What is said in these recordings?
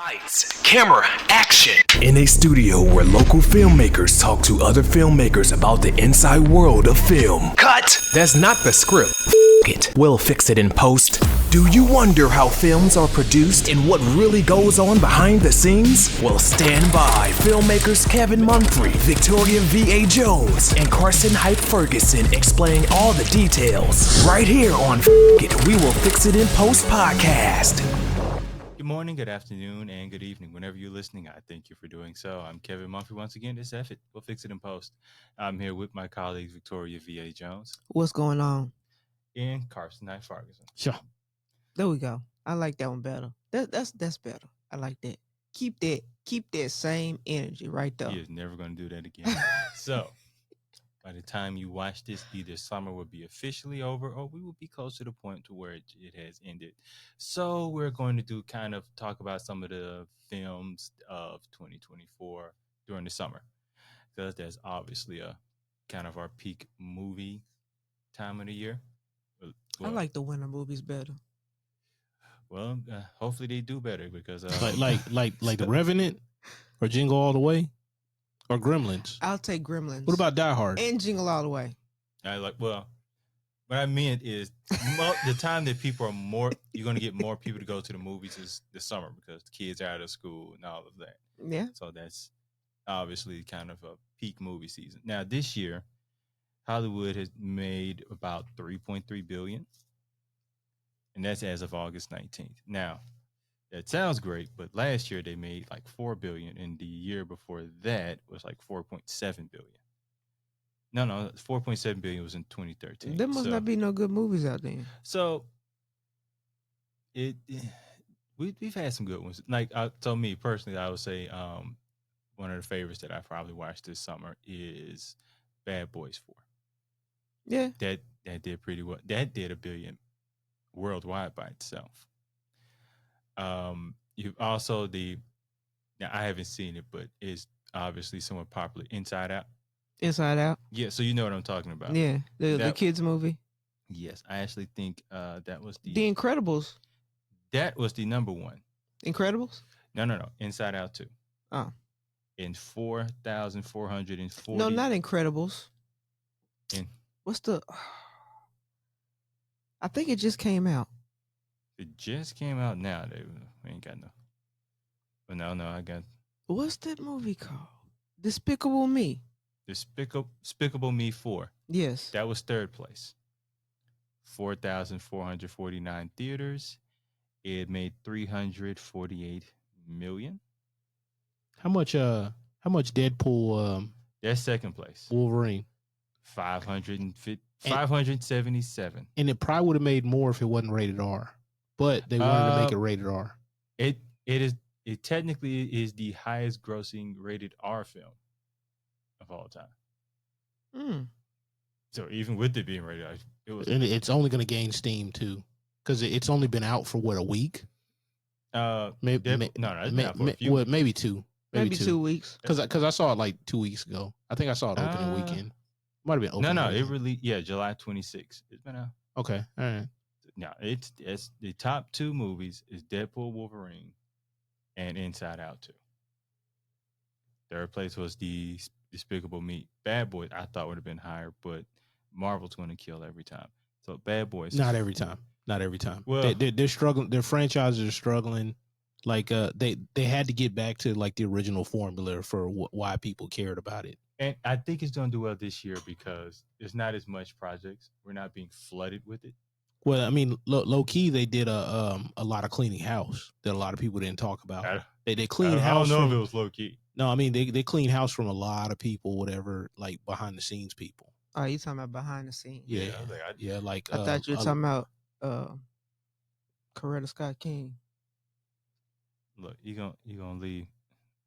Lights, camera, action. In a studio where local filmmakers talk to other filmmakers about the inside world of film. Cut! That's not the script. It. We'll fix it in post. Do you wonder how films are produced and what really goes on behind the scenes? Well, stand by. Filmmakers Kevin Mumphrey, Victoria V.A. Jones, and Carson Hype Ferguson explain all the details. Right here on It, We Will Fix It in Post podcast. Good morning, good afternoon, and good evening. Whenever you're listening, I thank you for doing so. I'm Kevin Mumphrey once again. This effort, we'll fix it in post. I'm here with my colleague Victoria V.A. Jones. What's going on? And Carson Knight Ferguson. Sure. There we go. I like that one better. That's better. I like that. Keep that same energy right there. He is never going to do that again. So, by the time you watch this, either summer will be officially over or we will be close to the point to where it has ended. So we're going to talk about some of the films of 2024 during the summer, because that's obviously a kind of our peak movie time of the year. I like the winter movies better. Well, hopefully they do better because like The Revenant or Jingle All the Way or Gremlins. I'll take Gremlins. What about Die Hard? And Jingle All the Way. What I meant is the time that people are you're going to get more people to go to the movies is the summer because the kids are out of school and all of that. Yeah. So that's obviously kind of a peak movie season. Now this year, Hollywood has made about $3.3 billion, and that's as of August 19th. Now, that sounds great, but last year they made like $4 billion, and the year before that was like $4.7 billion. No, $4.7 billion was in 2013. There must not be no good movies out there. So, we've had some good ones. So me personally, I would say one of the favorites that I probably watched this summer is Bad Boys 4. Yeah. That did pretty well. That did $1 billion worldwide by itself. You've also now I haven't seen it, but it's obviously somewhat popular. Inside Out. Inside Out. Yeah, so you know what I'm talking about. Yeah, the kids movie. Yes, I actually think that was The Incredibles. That was the number one. Incredibles? No. Inside Out 2. Oh. In 4,440. No, not Incredibles. What's the? I think it just came out. It just came out now. We ain't got no. But no, I got. What's that movie called? Despicable Me. Despicable Me 4. Yes. That was third place. 4,449 theaters. It made $348 million. How much Deadpool That's second place. Wolverine? 577. And it probably would have made more if it wasn't rated R. But they wanted to make it rated R. It technically is the highest grossing rated R film of all time. So even with it being rated R, it was. And it's only going to gain steam too, because it's only been out for what, a week? Maybe it's been out for a few weeks. Maybe two. Maybe 2 weeks. Because I saw it like 2 weeks ago. I think I saw it opening weekend. Might have been opening. No, weekend. it released July 26th. It's been out. Okay, all right. Now it's the top two movies is Deadpool, Wolverine, and Inside Out 2. Third place was the Despicable Me. Bad Boys I thought would have been higher, but Marvel's going to kill every time. So Bad Boys. Not every time. Well, they're struggling. Their franchises are struggling. Like they had to get back to like the original formula for why people cared about it. And I think it's going to do well this year because there's not as much projects. We're not being flooded with it. Well, I mean, low key, they did a lot of cleaning house that a lot of people didn't talk about. They cleaned house. I don't know if it was low key. No, I mean they cleaned house from a lot of people, whatever, like behind the scenes people. Oh, you talking about behind the scenes? Yeah, I thought you were talking about Coretta Scott King. Look, you gonna leave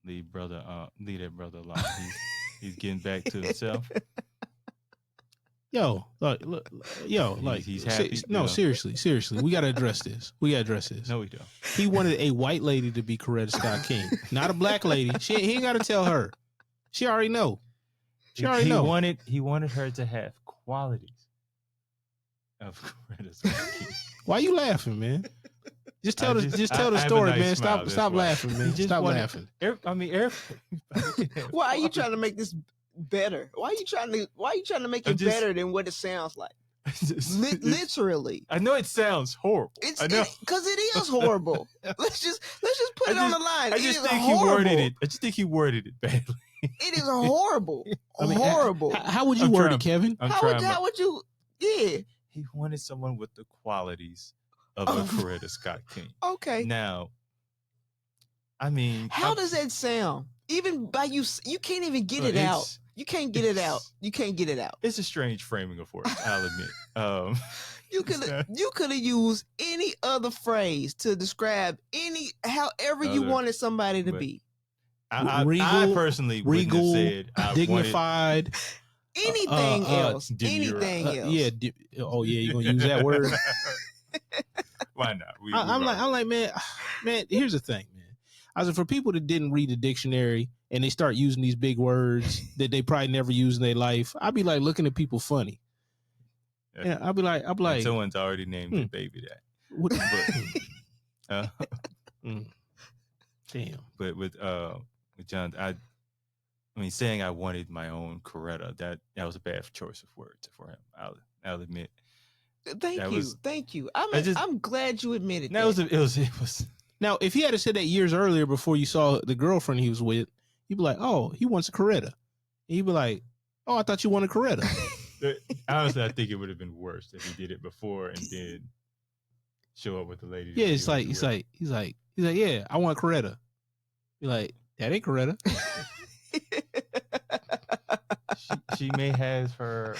that brother alone. He's getting back to himself. He's happy. No, seriously, we gotta address this. No, we don't. He wanted a white lady to be Coretta Scott King, not a black lady. He ain't gotta tell her. She already know. He wanted her to have qualities of Coretta Scott King. Why you laughing, man? Just tell the story, man. Stop laughing, man. Just stop laughing. Why are you trying to make this better? Why are you trying to make it better than what it sounds like? Literally. I know it sounds horrible. I know because it is horrible. let's just put it on the line. I just think he worded it badly. It is horrible. Horrible. How would you word it, Kevin? How would you? Yeah. He wanted someone with the qualities of a Coretta Scott King. Okay. Now, I mean, how does that sound? Even by you can't even get it out. You can't get it out. You can't get it out. It's a strange framing of words, I'll admit. You could have used any other phrase to describe however you wanted somebody to be. I personally wouldn't have said dignified. Anything else? Anything else? Yeah. You're gonna use that word? Why not? I'm like, man. Here's the thing, man. I said, for people that didn't read the dictionary and they start using these big words that they probably never use in their life, I'd be like looking at people funny. Yeah, I'd be like, someone's already named the baby that. Damn. But with John, I mean, saying I wanted my own Coretta, that was a bad choice of words for him. I'll admit. Thank you. I'm glad you admitted that. It was. Now, if he had said that years earlier before you saw the girlfriend he was with, you'd be like, "Oh, he wants a Coretta." And you'd be like, "Oh, I thought you wanted a Coretta." Honestly, I think it would have been worse if he did it before and then show up with the lady. Yeah, he's like, "Yeah, I want a Coretta." You're like, "That ain't Coretta." she may have her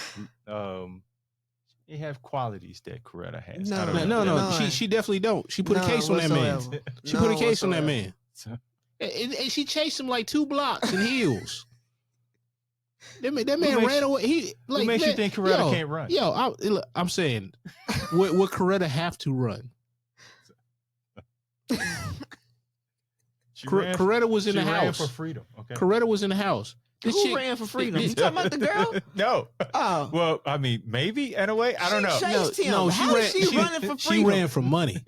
they have qualities that Coretta has. No. She definitely don't. She put a case on that man. She put a case on that man. And she chased him like 2 blocks in heels. That man ran away. Who makes you think Coretta can't run? I'm saying, would Coretta have to run? Coretta was in the house. Ran for freedom. Okay. Coretta was in the house. Who ran for freedom? You talking about the girl? No. Oh. Well, I mean, maybe in a way. I don't know. She chased him. No, How is she running for freedom? She ran for money.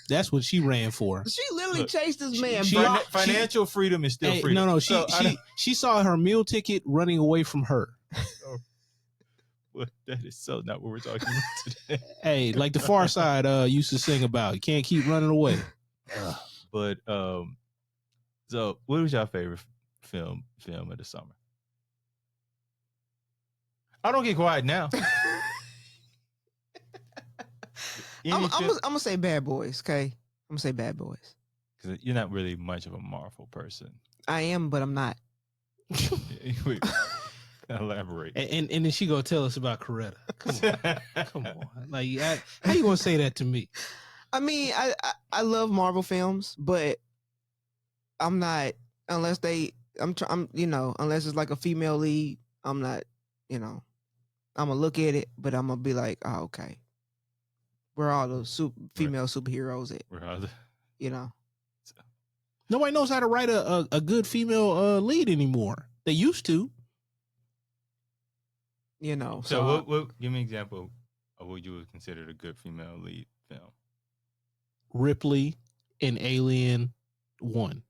That's what she ran for. She literally chased this man. Financial freedom is still freedom. No. She saw her meal ticket running away from her. Well, that is so not what we're talking about today. Hey, like the Far Side used to sing about. You can't keep running away. But so what was your favorite film of the summer? I don't get quiet now. I'm gonna say Bad Boys. Okay, I'm gonna say Bad Boys because you're not really much of a Marvel person. I am, but I'm not. Elaborate. And then she gonna tell us about Coretta. Come on. Like, how you gonna say that to me? I mean, I love Marvel films, but I'm not unless unless it's like a female lead. I'm not, I'm gonna look at it, but I'm gonna be like, oh, okay. Where are all the female superheroes at? Where are they? Nobody knows how to write a good female lead anymore. They used to. So what? Give me an example of what you would consider a good female lead film. Ripley in Alien 1.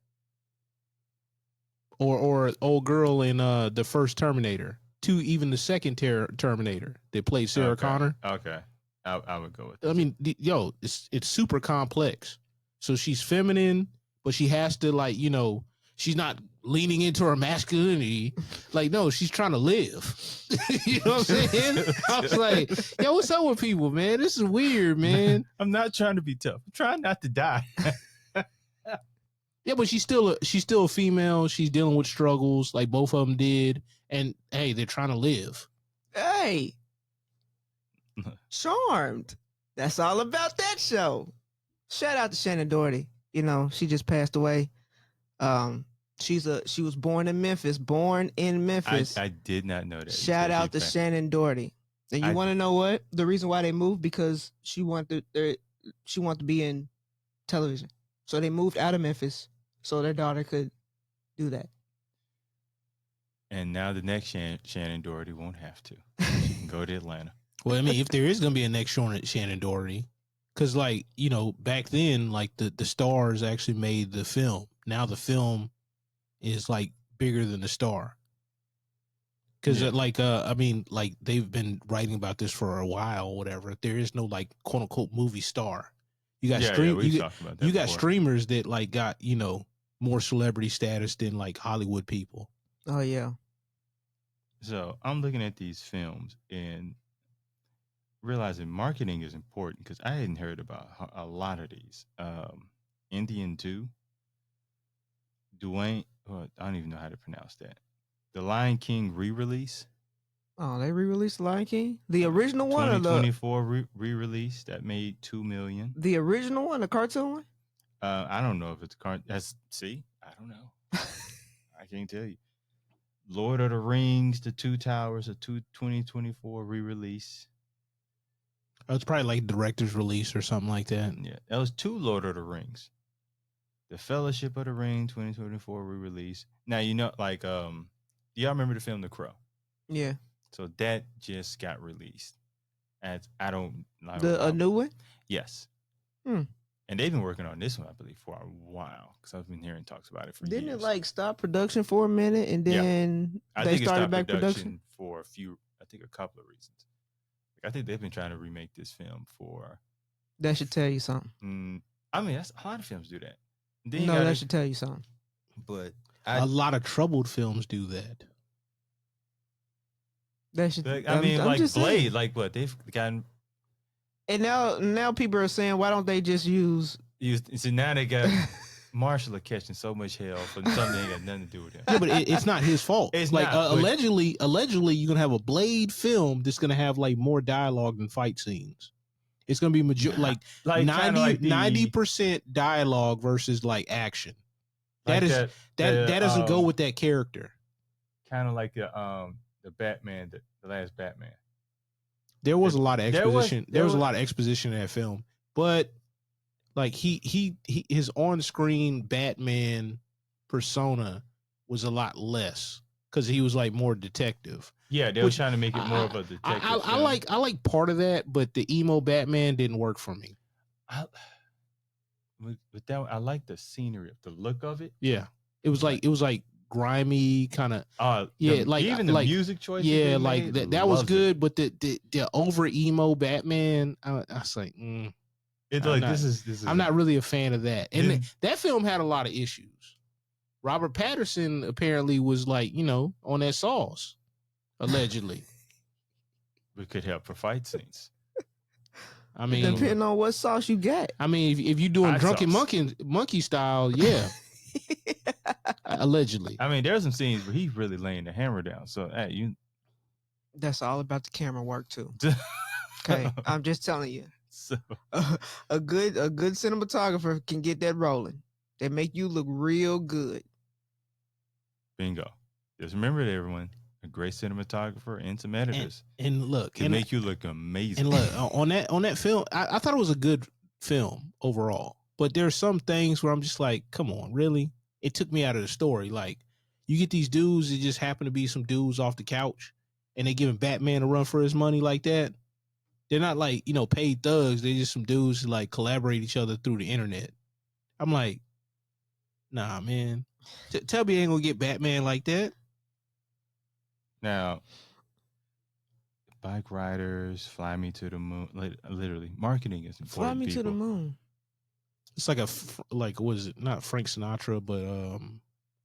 Or old girl in the first Terminator. 2, even the second Terminator. They played Sarah Connor. Okay. I would go with that. I mean, it's super complex. So she's feminine, but she has to she's not leaning into her masculinity. Like, no, she's trying to live. You know what I'm saying? I was like, yo, what's up with people, man? This is weird, man. I'm not trying to be tough. I'm trying not to die. Yeah, but she's still a female. She's dealing with struggles like both of them did. And hey, they're trying to live. Hey. Charmed. That's all about that show. Shout out to Shannon Doherty. She just passed away. She was born in Memphis. I did not know that. Shout out to Shannon Doherty. And you want to know what? The reason why they moved, because she wanted to be in television. So they moved out of Memphis so their daughter could do that. And now the next Shannon Doherty won't have to. She can go to Atlanta. Well, I mean, if there is going to be a next Shannon Doherty, Because, like, you know, back then, like, the stars actually made the film. Now the film is, like, bigger than the star. Because, I mean, like, they've been writing about this for a while or whatever. There is no, like, quote-unquote movie star. You got you got streamers that, like, got, you know, more celebrity status than, like, Hollywood people. Oh, yeah. So I'm looking at these films and realizing marketing is important because I hadn't heard about a lot of these. Indian 2, Dwayne, I don't even know how to pronounce that. The Lion King re-release. Oh, they re-released The Lion King? The original one or the 2024 re-release that made $2 million. The original one, the cartoon one? I don't know if it's I don't know. I can't tell you. Lord of the Rings, The Two Towers, 2024 re-release. Oh, it's probably like director's release or something like that. Yeah, that was 2 Lord of the Rings. The Fellowship of the Ring, 2024 re-release. Now, you know, like, do y'all remember the film The Crow? Yeah. So that just got released. As I don't a new one? Yes. Hmm. And they've been working on this one, I believe, for a while because I've been hearing talks about it for years. Didn't it like stop production for a minute and then they started back production for a couple of reasons. Like, I think they've been trying to remake this film for. That should tell you something. I mean, that's a lot of films do that. That should tell you something. But a lot of troubled films do that. That should. Like, I mean, like Blade, saying. Like what they've gotten. And now people are saying, why don't they just use? So now they got Marshall catching so much hell for something that ain't got nothing to do with him. Yeah, but it's not his fault. It's like not, allegedly, you're gonna have a Blade film that's gonna have like more dialogue than fight scenes. It's gonna be like 90% dialogue versus like action. That doesn't go with that character. Kind of like the Batman, the last Batman. There was a lot of exposition. There was a lot of exposition in that film, but like his on-screen Batman persona was a lot less because he was like more detective. Yeah, they were trying to make it more of a detective. I like part of that, but the emo Batman didn't work for me. With that, I like the scenery, the look of it. Yeah, it was like grimy kind of. Even the music choice. Yeah, like that was good, but the over emo Batman, I was like, it's like this is. I'm not really a fan of that, and that film had a lot of issues. Robert Pattinson apparently was like, on that sauce. Allegedly. We could help for fight scenes. I mean, depending on what sauce you get. I mean, if you're doing drunken monkey style, yeah. Allegedly. I mean, there's some scenes where he's really laying the hammer down. So, that's all about the camera work too. Okay, I'm just telling you. So a good cinematographer can get that rolling. They make you look real good. Bingo. Just remember that, everyone. A great cinematographer and some editors. And look, can make you look amazing. And look, on that film, I thought it was a good film overall. But there are some things where I'm just like, come on, really? It took me out of the story. Like, you get these dudes that just happen to be some dudes off the couch, and they giving Batman a run for his money like that. They're not like, paid thugs. They're just some dudes who like collaborate each other through the internet. I'm like, nah, man. Tell me you ain't gonna get Batman like that. Now, bike riders, fly me to the moon. Literally, marketing is important. Fly me people. to the moon. It's like what is it? Not Frank Sinatra, but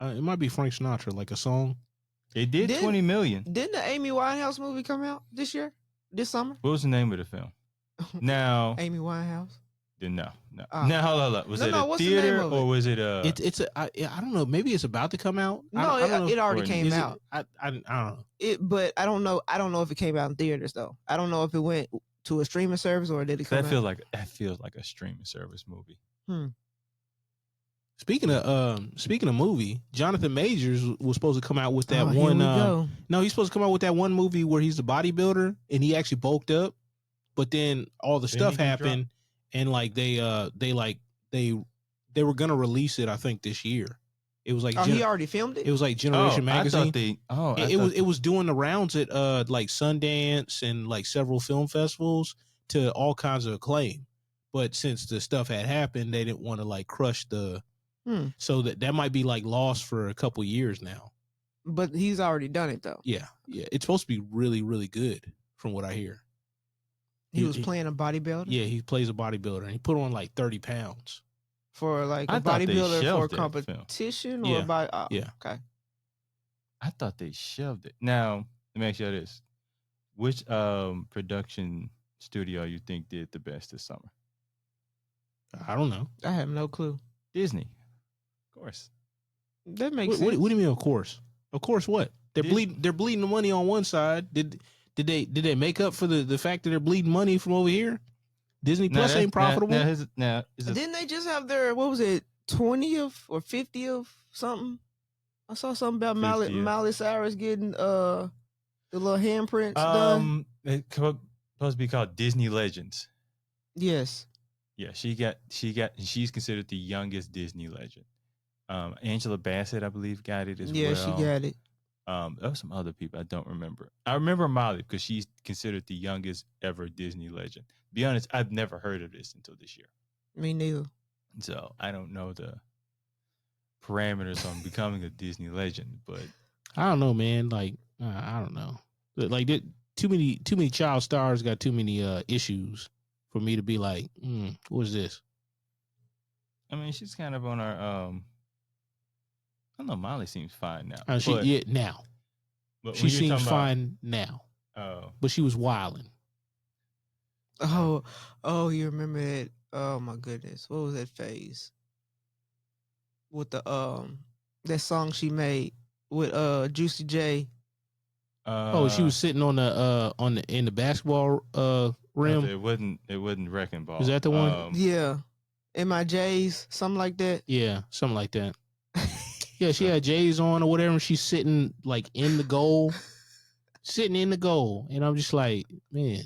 it might be Frank Sinatra, like a song. It did 20 million. Didn't the Amy Winehouse movie come out this summer? What was the name of the film? Now, Amy Winehouse. No. Now, hold on. Was it a theater or was it a? I don't know. Maybe it's about to come out. No, it already came out. I don't know. But I don't know. I don't know if it came out in theaters though. I don't know if it went to a streaming service or did it come out? That feels like a streaming service movie. Speaking of movie, Jonathan Majors was supposed to come out with that one. No, he's supposed to come out with that one movie where he's the bodybuilder and he actually bulked up, but then all the stuff happened. And like they were gonna release it, I think this year. It was like he already filmed it. It was like Generation Magazine. It was doing the rounds at like Sundance and like several film festivals to all kinds of acclaim. But since the stuff had happened, they didn't want to like crush the. So that might be like lost for a couple years now. But he's already done it though. Yeah. It's supposed to be really, really good from what I hear. He was playing a bodybuilder. Yeah, he plays a bodybuilder, and he put on like 30 pounds for like a bodybuilder for a competition or yeah. Okay. I thought they shelved it. Now let me ask you this: which production studio you think did the best this summer? I don't know. I have no clue. Disney, of course. That makes what sense. What do you mean? Of course. Of course. What? They're bleeding. They're bleeding the money on one side. Did they make up for the fact that they're bleeding money from over here? Disney Plus ain't profitable. Didn't they just have their 20th or 50th something? I saw something about Miley Cyrus getting the little handprints done. It's supposed to be called Disney Legends. Yes. Yeah, she's considered the youngest Disney legend. Angela Bassett, I believe, got it as well. Yeah, she got it. There were some other people I don't remember. I remember Molly because she's considered the youngest ever Disney legend. To be honest, I've never heard of this until this year. Me neither. So I don't know the parameters on becoming a Disney legend, but I don't know, man. Like I don't know. Like too many child stars got too many issues for me to be like, what is this? I mean, she's kind of on our I don't know. Molly seems fine now. Now. But she seems fine now. Oh. But she was wilding. Oh, you remember that? Oh my goodness. What was that phase? With the that song she made with Juicy J. She was sitting on the in the basketball rim. It wasn't Wrecking Ball. Is that the one? Yeah. MIJs, something like that. Yeah, something like that. Yeah, she had J's on or whatever, and she's sitting like in the goal. Sitting in the goal. And I'm just like, man.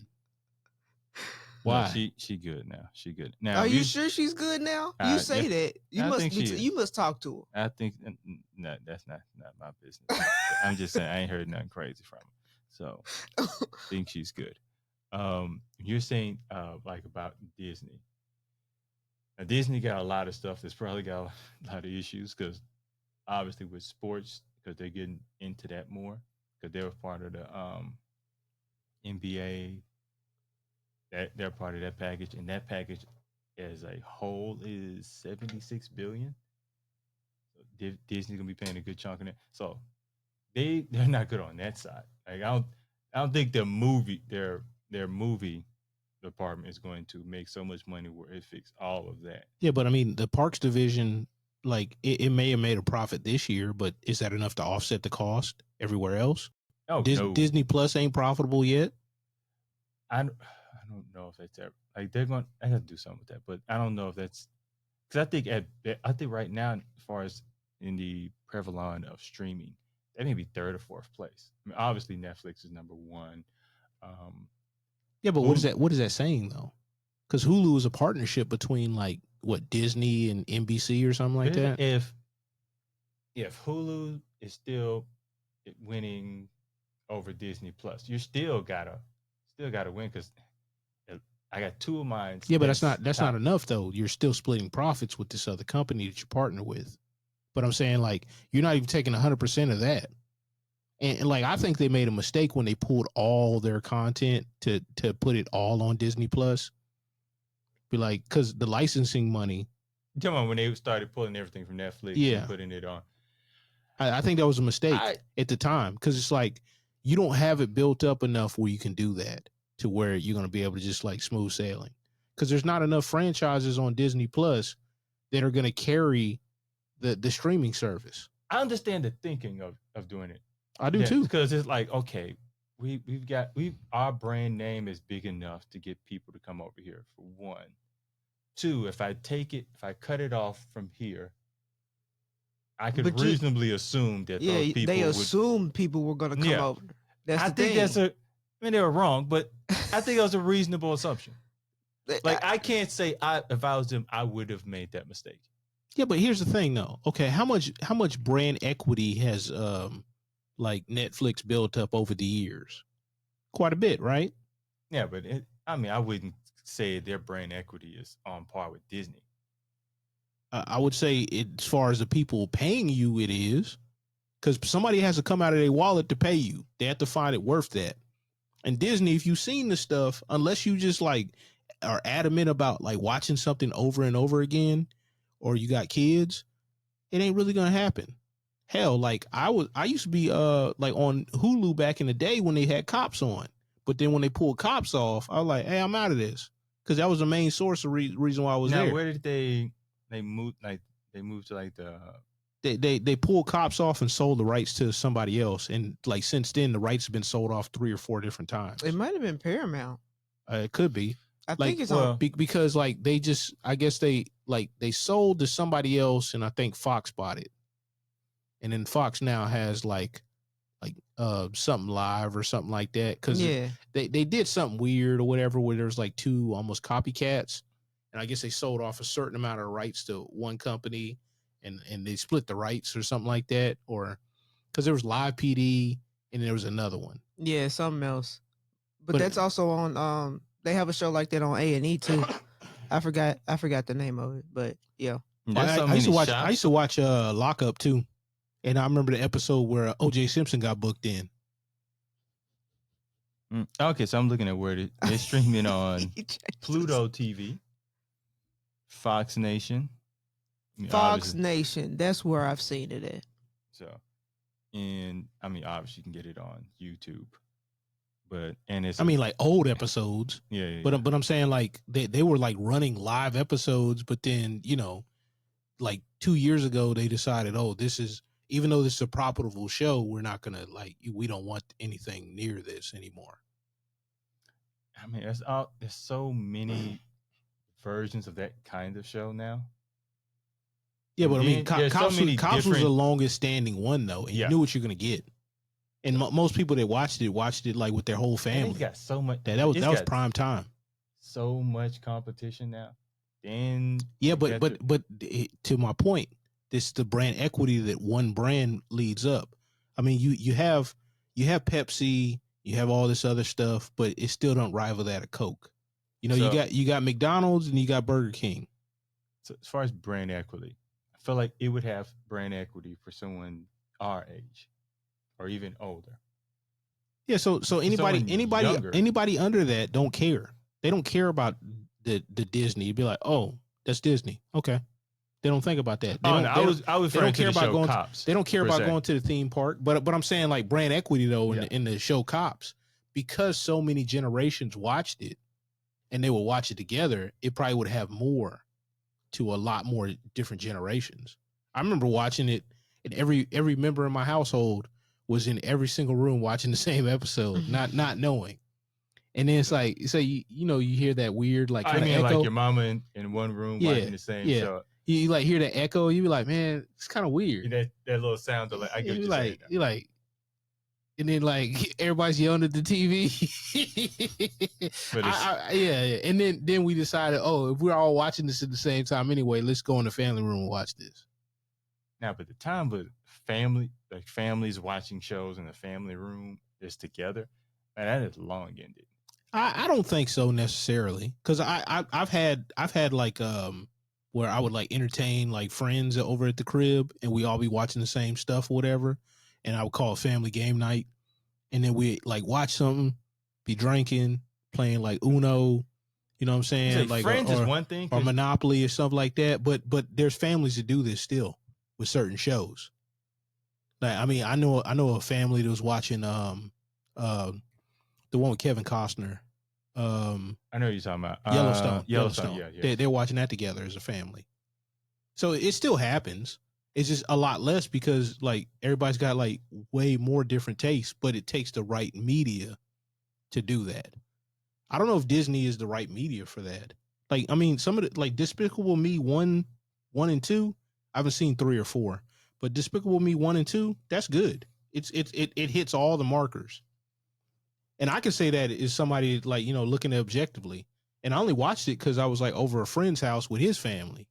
Why? No, she good now. She good. Now are you sure she's good now? You say that. You must talk to her. I think no, that's not my business. I'm just saying I ain't heard nothing crazy from her. So I think she's good. You're saying like about Disney. Now, Disney got a lot of stuff that's probably got a lot of issues because obviously with sports, because they're getting into that more because they were part of the NBA. They're part of that package, and that package as a whole is $76 billion. So Disney's gonna be paying a good chunk of it. So they're not good on that side. Like I don't think their movie department is going to make so much money where it fix all of that. Yeah, but I mean the parks division, like it may have made a profit this year, but is that enough to offset the cost everywhere else? Oh, no. Disney Plus ain't profitable yet. I don't know if that's ever like I have to do something with that, but I don't know if that's because I think right now, as far as in the prevalence of streaming, that may be third or fourth place. I mean, obviously Netflix is number one. Yeah, but what is that saying though? Because Hulu is a partnership between like what Disney and NBC or something like that. If Hulu is still winning over Disney Plus, you still gotta win because I got two of mine. Yeah, but that's not enough though. You're still splitting profits with this other company that you partner with. But I'm saying like you're not even taking 100% of that. And like I think they made a mistake when they pulled all their content to put it all on Disney Plus. Be like, because the licensing money. Come on, when they started pulling everything from Netflix and putting it on. I think that was a mistake at the time because it's like you don't have it built up enough where you can do that to where you're going to be able to just like smooth sailing. Because there's not enough franchises on Disney Plus that are going to carry the streaming service. I understand the thinking of doing it. I do too. Because it's like, okay, our brand name is big enough to get people to come over here for one. Two, if I cut it off from here, I could reasonably assume that those people assumed people were going to come over. That's the thing. I mean, they were wrong, but I think it was a reasonable assumption. Like, I can't say if I was them, I would have made that mistake. Yeah, but here's the thing, though. Okay, how much brand equity has like Netflix built up over the years? Quite a bit, right? Yeah, but I wouldn't say their brand equity is on par with Disney. I would say as far as the people paying you, it is, because somebody has to come out of their wallet to pay you. They have to find it worth that. And Disney, if you've seen the stuff, unless you just like are adamant about like watching something over and over again, or you got kids, it ain't really gonna happen. Hell, like I used to be like on Hulu back in the day when they had Cops on, but then when they pulled Cops off, I was like, hey, I'm out of this, because that was the main source of reason why I was now, there. where did they moved to like the they pulled Cops off and sold the rights to somebody else, and like since then the rights have been sold off 3 or 4 different times. It might have been Paramount. It could be. I Like, think it's well, on. because like they just, I guess they sold to somebody else, and I think Fox bought it, and then Fox now has like something live or something like that, because Yeah. they did something weird or whatever where there's like 2 almost copycats, and I guess they sold off a certain amount of rights to one company, and they split the rights or something like that, or because there was Live PD and there was another one. Yeah, something else. But But- that's also on. They have a show like that on A&E too. I forgot the name of it, but yeah. there's so I used to many watch. shops. I used to watch Lockup too, and I remember the episode where O.J. Simpson got booked in. Okay, so I'm looking at where they're streaming on Jesus. Pluto TV, Fox Nation, I mean, Fox obviously- Nation. That's where I've seen it at. So, and I mean, obviously, you can get it on YouTube, but and it's I mean, like old episodes, yeah. but I'm saying like they were like running live episodes, but then like 2 years ago they decided, oh, this is, even though this is a profitable show, we're not gonna we don't want anything near this anymore. I mean, there's so many versions of that kind of show now. Yeah, but I mean, And there's so Cops many was the different- longest standing one though, and Yeah. you knew what you're gonna get. And most people that watched it like with their whole And family. it's got so much. That was it's that was got prime time. So much competition now. Then Yeah, you but got to my point, this is the brand equity that one brand leads up. I mean, you have Pepsi, you have all this other stuff, but it still don't rival that of Coke. You So- you got McDonald's and you got Burger King. So as far as brand equity, I feel like it would have brand equity for someone our age or even older. Yeah, so anybody younger. anybody under that don't care. They don't care about the Disney. You'd be like, oh, that's Disney. Okay. They don't think about that. They Oh, don't, no, they I don't- was they don't referring to care the about show going. Cops. They don't care per about se. going to the theme park. But I'm saying like brand equity though in Yeah. in the show Cops, because so many generations watched it and they would watch it together, it probably would have more to a lot more different generations. I remember watching it, and every member in my household was in every single room watching the same episode, not knowing. And then it's like, so you hear that weird like I kind of mean, echo. like your mama in one room Yeah, watching the same yeah. show. You like hear the echo, you be like, man, it's kind of weird. That little sound of like, I get what You you're like, saying. now. you like, and then like everybody's yelling at the TV. But it's- yeah. And then we decided, oh, if we're all watching this at the same time anyway, let's go in the family room and watch this. Now, but the time with families watching shows in the family room is together, man, that is long ended. I don't think so necessarily, because I've had like where I would like entertain like friends over at the crib and we all be watching the same stuff or whatever, and I would call it family game night, and then we like watch something, be drinking, playing like Uno, you know what I'm saying, like friends or, is one thing. or 'cause- Monopoly or something like that. But there's families that do this still with certain shows. Like I mean, I know a family that was watching the one with Kevin Costner, I know what you're talking about. Yellowstone. Yellowstone. Yeah. They're watching that together as a family. So it still happens. It's just a lot less because like everybody's got like way more different tastes, but it takes the right media to do that. I don't know if Disney is the right media for that. Like, I mean, some of the like Despicable Me 1 and 2, I haven't seen 3 or 4, but Despicable Me 1 and 2, that's good. It hits all the markers. And I can say that is somebody like, looking at objectively. And I only watched it because I was like over a friend's house with his family.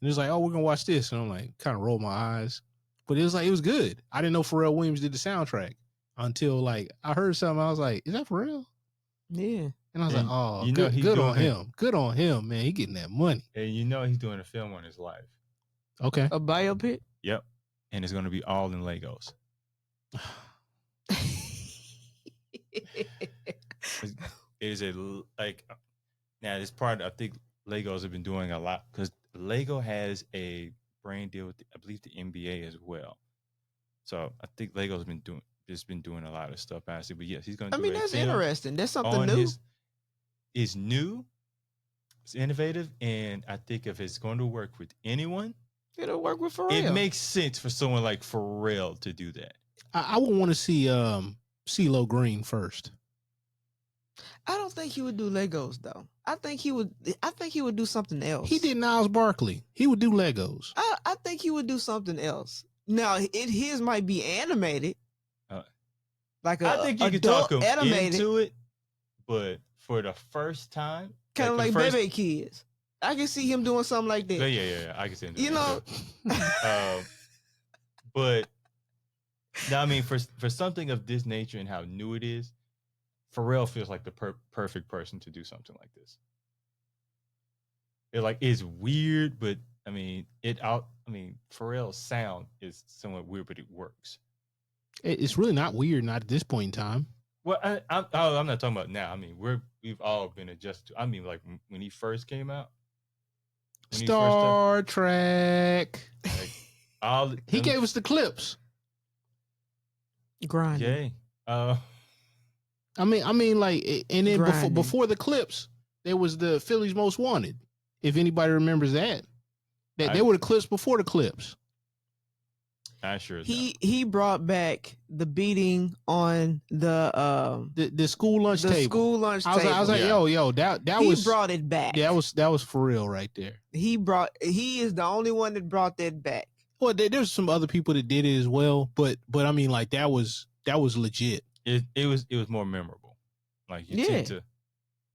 And it was like, oh, we're going to watch this. And I'm like, kind of rolled my eyes. But it was good. I didn't know Pharrell Williams did the soundtrack until like I heard something. I was like, is that for real? Yeah. And I was And like, oh, you know he's good on doing it. him. Good on him, man. He getting that money. And you know he's doing a film on his life. Okay. A biopic? Yep. And it's going to be all in Legos. It is now this part I think Legos have been doing a lot because Lego has a brand deal with I believe the NBA as well. So I think Lego's been doing a lot of stuff honestly. But yes, he's going to. I mean, that's interesting. That's something new. It's new, it's innovative, and I think if it's going to work with anyone, it'll work with Pharrell. it makes sense for someone like Pharrell to do that. I would want to see CeeLo Green first. I don't think he would do Legos though. I think he would do something else. He did Niles Barkley. He would do Legos. I think he would do something else. Now, his might be animated. I think you could talk him into it, but for the first time, kind of like Bebe Kids. I can see him doing something like that. Yeah. I can see him doing that. But now, I mean, for something of this nature and how new it is, Pharrell feels like the perfect person to do something like this. It's weird, but I mean, Pharrell's sound is somewhat weird, but it works. It's really not weird, not at this point in time. Well, I'm not talking about now. I mean, we've all been adjusted to. I mean, like when he first came out, Star Trek. Like, he gave us the clips. Grinding. Yay. I mean, like, and then before the clips, there was the Phillies Most Wanted. If anybody remembers that, they were the clips before the clips. I sure. He brought back the beating on the school lunch table. The school lunch table. I was like, yo, that was. He brought it back. Yeah, that was for real right there. He is the only one that brought that back. Well, there's some other people that did it as well, but I mean, like that was legit. It was more memorable. Like you tend to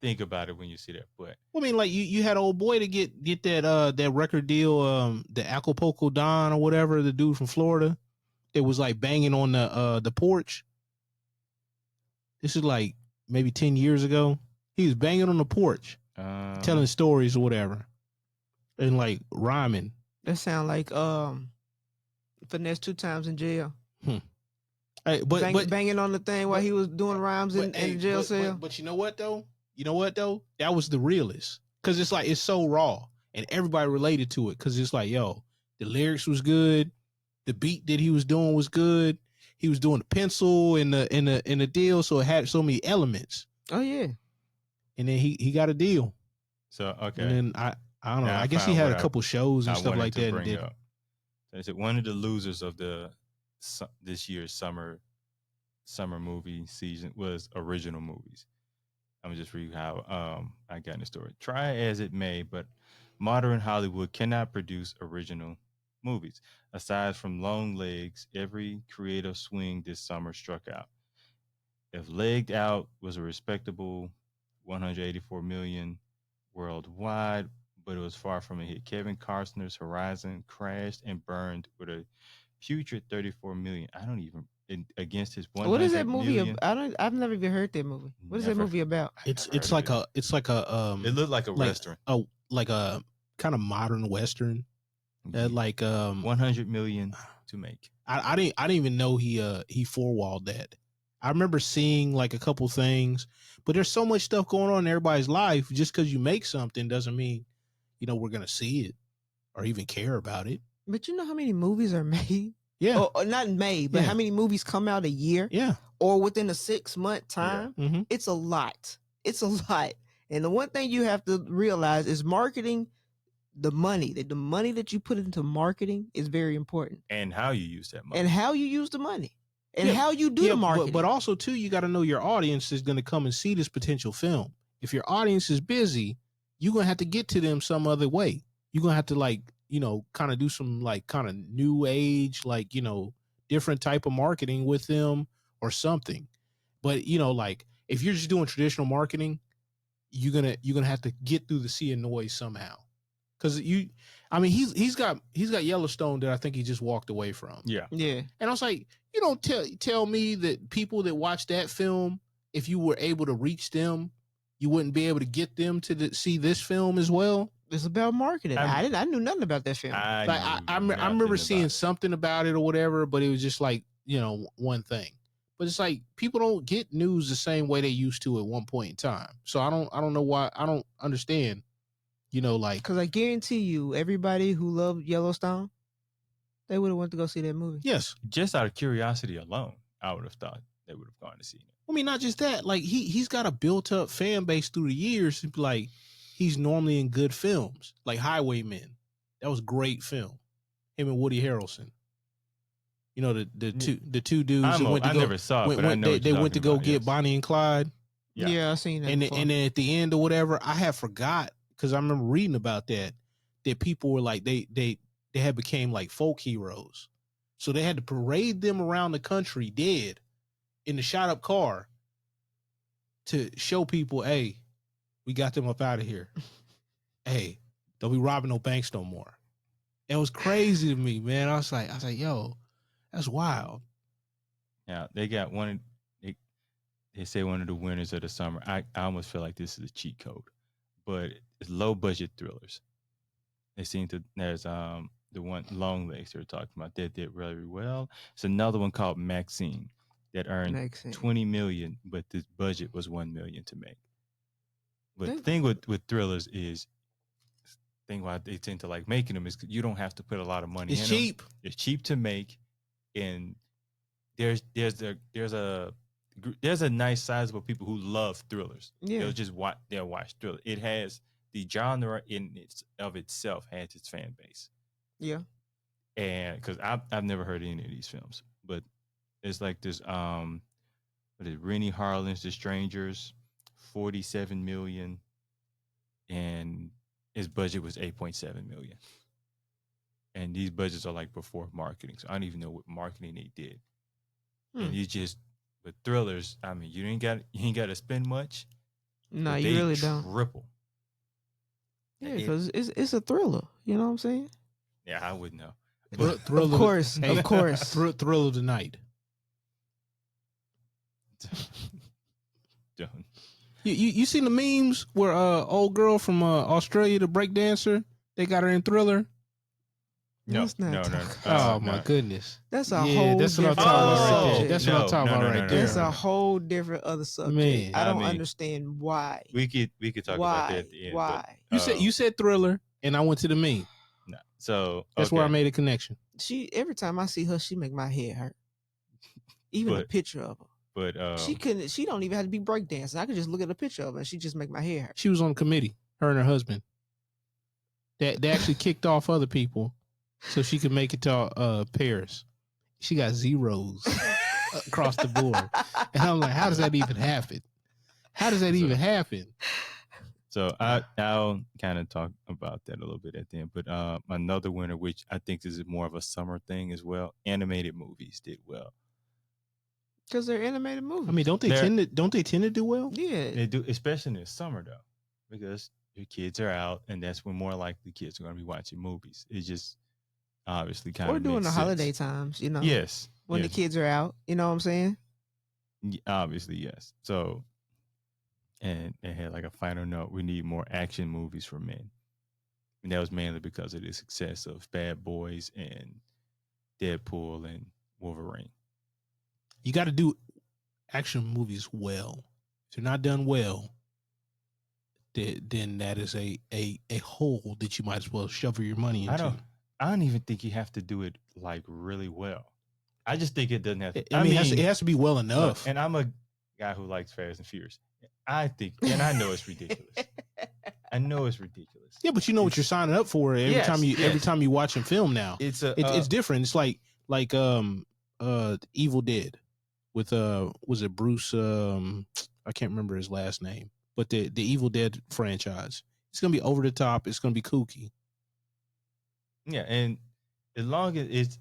think about it when you see that. But I mean, like you had old boy to get that record deal, the Acapulco Don or whatever, the dude from Florida. It was like banging on the porch. This is like maybe 10 years ago. He was banging on the porch, telling stories or whatever, and like rhyming. That sound like Finesse 2 times in jail. Hey, but banging on the thing while he was doing rhymes in the jail cell. But you know what though? That was the realest, because it's like it's so raw and everybody related to it, because it's like, yo, the lyrics was good, the beat that he was doing was good, he was doing the pencil in the deal, so it had so many elements. Oh yeah. And then he got a deal. So okay. And then I don't know. I guess he had a couple shows and stuff like that. Is it one of the losers of this year's summer movie season was original movies? I'm just read how I got in the story. Try as it may, but modern Hollywood cannot produce original movies. Aside from Long Legs, every creative swing this summer struck out. If Legged Out was a respectable 184 million worldwide, but it was far from a hit. Kevin Costner's Horizon crashed and burned with a putrid 34 million. I don't even against his 100 What is that movie? million. I've never even heard that movie. What is that movie about? It's like a it looked like a Western. Like a kind of modern Western. Like 100 million to make. I didn't even know he four-walled that. I remember seeing like a couple things, but there's so much stuff going on in everybody's life. Just because you make something doesn't mean, we're gonna see it or even care about it. But you know how many movies are made? Yeah. Or not made, but how many movies come out a year? Yeah. Or within a 6-month time? Yeah. Mm-hmm. It's a lot. It's a lot. And the one thing you have to realize is marketing, the money that you put into marketing is very important. And how you use that money. And how you use the money. And how you do the marketing. But also, too, you got to know your audience is going to come and see this potential film. If your audience is busy, you're going to have to get to them some other way. You're going to have to kind of do some kind of new age, different type of marketing with them or something. But, if you're just doing traditional marketing, you're going to have to get through the sea of noise somehow. Cause he's got Yellowstone that I think he just walked away from. Yeah. Yeah. And I was like, you don't tell me that people that watch that film if you were able to reach them, you wouldn't be able to get them to see this film as well. It's about marketing. I knew nothing about that film. I remember seeing something about it or whatever, but it was just like, one thing. But it's like people don't get news the same way they used to at one point in time. So I don't know why. I don't understand. Because I guarantee you, everybody who loved Yellowstone, they would have went to go see that movie. Yes, just out of curiosity alone, I would have thought they would have gone to see it. I mean, not just that. Like he's got a built up fan base through the years. Like he's normally in good films, like Highwaymen. That was a great film. Him and Woody Harrelson. The two dudes. I never saw it, but I know they went to go get Bonnie and Clyde. Yeah, I seen that. And then at the end or whatever, I had forgot because I remember reading about that people were like they had became like folk heroes, so they had to parade them around the country dead in the shot up car to show people, hey, we got them up out of here. Hey, don't be robbing no banks no more. It was crazy to me, man. I was like, yo, that's wild. Yeah, they got one. They say one of the winners of the summer. I almost feel like this is a cheat code, but it's low budget thrillers. They seem to. There's the one Long Legs they were talking about that did really well. It's another one called Maxine that earned $20 million, but the budget was $1 million to make. But the thing with thrillers is, thing why they tend to like making them is you don't have to put a lot of money. It's cheap. Them. It's cheap to make, and there's a nice sizable people who love thrillers. Yeah, they'll watch thriller. It has the genre of itself has its fan base. Yeah, and because I've never heard any of these films, but it's like this what is it, Rennie Harlin's The Strangers, $47 million, and his budget was $8.7 million. And these budgets are like before marketing, so I don't even know what marketing they did. And you just with thrillers, I mean, you ain't got to spend much. No, you really don't. Triple. Yeah, because it's a thriller. You know what I'm saying? Yeah, I wouldn't know. Of course. Thrill of the night. Done. You seen the memes where old girl from Australia, the break dancer, they got her in Thriller? No. My goodness. That's a whole that's what I'm different talking about right there. That's what I'm talking about right there. That's a whole different other subject. Man, I don't understand why. We could talk about that at the end. Why? But, you said Thriller, and I went to the meme. No. So that's where I made a connection. Every time I see her, she make my head hurt. Even a picture of her. But she don't even have to be breakdancing. I could just look at a picture of her and she just make my hair hurt. She was on the committee, her and her husband. They actually kicked off other people so she could make it to Paris. She got zeros across the board. And I'm like, how does that even happen? How does that even happen? So I'll kind of talk about that a little bit at the end. But another winner, which I think is more of a summer thing as well, animated movies did well. Because they're animated movies. I mean, don't they tend to do well? Yeah, they do, especially in the summer though, because your kids are out, and that's when more likely kids are going to be watching movies. It's just obviously kind of or during the holiday times, you know. Yes, when the kids are out, you know what I'm saying? Obviously, yes. So, and they had like a final note: we need more action movies for men, and that was mainly because of the success of Bad Boys and Deadpool and Wolverine. You got to do action movies well. If they're not done well, then that is a hole that you might as well shovel your money into. I don't even think you have to do it like really well. I just think it doesn't have to. I mean, it has to be well enough. And I'm a guy who likes Fast and Furious. I think, and I know it's ridiculous. I know it's ridiculous. Yeah, but you know what you're signing up for every time you watch a film now. It's different. It's like Evil Dead with was it Bruce? I can't remember his last name, but the Evil Dead franchise. It's gonna be over the top. It's gonna be kooky. Yeah, and as long as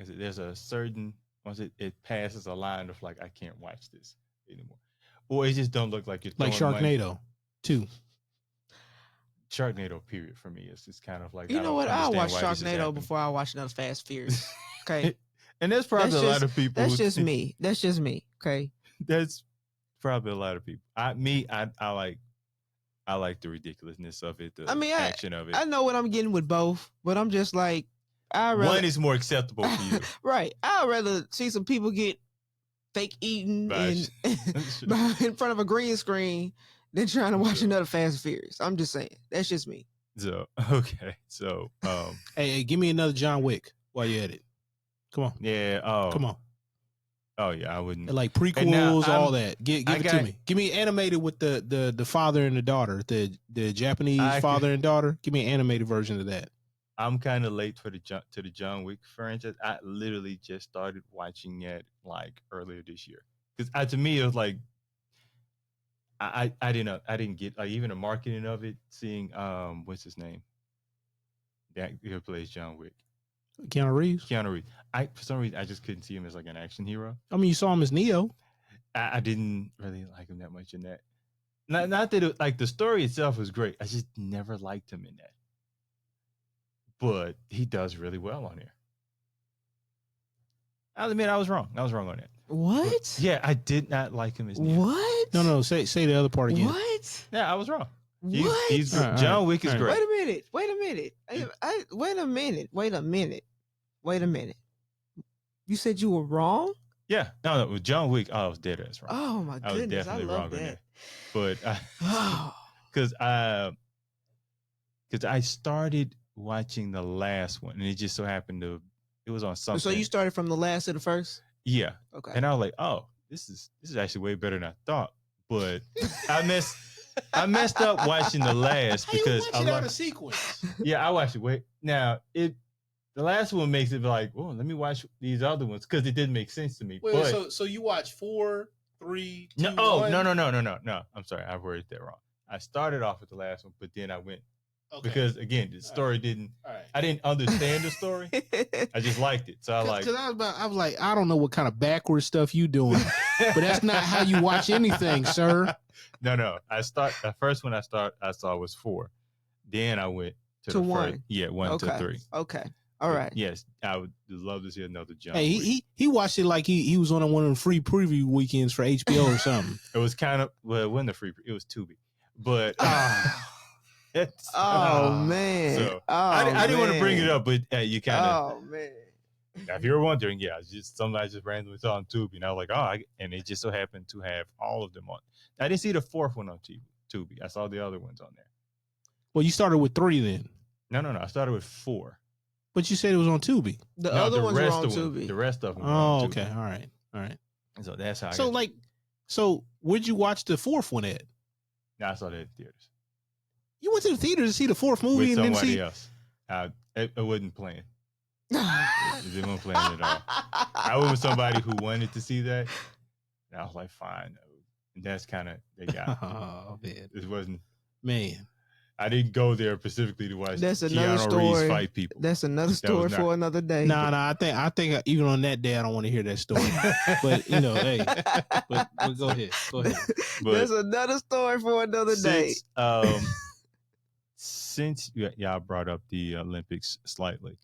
there's a certain once it passes a line of like I can't watch this anymore, or it just don't look like you're like Sharknado 2. Sharknado period for me is kind of like I watch Sharknado before I watch another Fast Furious. Okay, and there's probably a lot of people. That's just me. Okay, that's probably a lot of people. I like the ridiculousness of it, the I mean, action of it. I know what I'm getting with both, but I'm just like, One is more acceptable for you. Right. I'd rather see some people get fake eaten Right. in front of a green screen than trying to watch another Fast and Furious. I'm just saying. That's just me. So okay. So Hey, give me another John Wick while you're at it. Come on. yeah. Oh, Come on. Oh yeah, I wouldn't. Like prequels, now all that. Give it to me. Give me animated with the father and the daughter, the Japanese father and daughter. Give me an animated version of that. I'm kind of late for the John Wick franchise. I literally just started watching it like earlier this year because to me it was like I didn't get like even the marketing of it. Seeing what's his name, that who plays John Wick, Keanu Reeves. For some reason I just couldn't see him as like an action hero. I mean, you saw him as Neo. I didn't really like him that much in that. Not that it, like the story itself was great. I just never liked him in that. But he does really well on here. I'll admit I was wrong. I was wrong on that. What? But, yeah, I did not like him as Neo. What? No. Say the other part again. What? Yeah, I was wrong. What? He's John Wick is great. Wait a minute. You said you were wrong? Yeah. No, with John Wick, I was dead ass wrong. Oh my I was goodness. definitely I wrong love on that. But because I started watching the last one and it just so happened it was on something. So you started from the last to the first? Yeah. Okay. And I was like, oh, this is actually way better than I thought. But I messed up watching the last because I watched it out of sequence. Yeah, I watched it. Wait, now the last one makes it like, oh, let me watch these other ones because it didn't make sense to me. Wait, so you watch 4, 3, 2, no, 1? No. I'm sorry, I worded that wrong. I started off with the last one, but then I went because again, the story didn't. Right. I didn't understand the story. I just liked it, so I like. Because I was like, I don't know what kind of backwards stuff you doing, but that's not how you watch anything, sir. No. The first one I saw was 4. Then I went to 1. First, yeah, 1 to 3. Okay. All right. Yes, I would love to see another John. Hey, he watched it like he was on one of the free preview weekends for HBO or something. It was kind of it wasn't a free. It was Tubi, but man. So I didn't want to bring it up, but you kind of. Oh man. If you're wondering, yeah, it's just something I just randomly saw on Tubi, and I was like, and it just so happened to have all of them on. I didn't see the 4th one on Tubi. I saw the other ones on there. Well, you started with 3 then. No. I started with 4. But you said it was on Tubi. The other ones were on Tubi. The rest of them. Oh, okay. All right. So that's how. So where'd you watch the 4th one at? No, I saw that in theaters. You went to the theater to see the 4th movie with and then somebody see else. It wasn't playing. It wasn't playing at all. I was with somebody who wanted to see that, and I was like, fine. And that's kind of they got. Oh man, it wasn't. Man, I didn't go there specifically to watch that's another Keanu story. Reeves fight people. That's another story for another day. Nah. I think even on that day, I don't want to hear that story. But hey, but go ahead. But that's another story for another day. Since y'all brought up the Olympics slightly,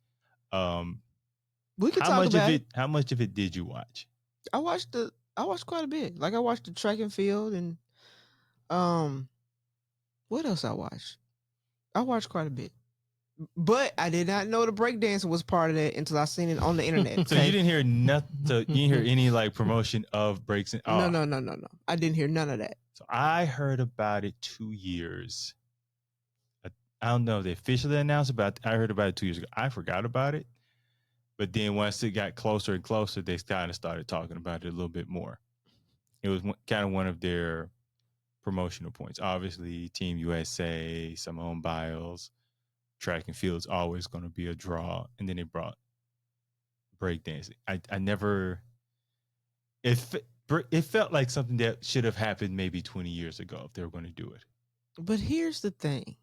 we can talk about it. How much of it did you watch? I watched quite a bit. Like I watched the track and field and what else I watched? I watched quite a bit. But I did not know the breakdancing was part of that until I seen it on the internet. Okay? So you didn't hear nothing. So you didn't hear any like promotion of breaks? No. I didn't hear none of that. So I heard about it 2 years. I don't know if they officially announced about it. I heard about it 2 years ago. I forgot about it. But then once it got closer and closer, they kind of started talking about it a little bit more. It was kind of one of their promotional points. Obviously, Team USA, Simone Biles, track and field is always going to be a draw. And then they brought breakdancing. I never... It felt like something that should have happened maybe 20 years ago if they were going to do it. But here's the thing.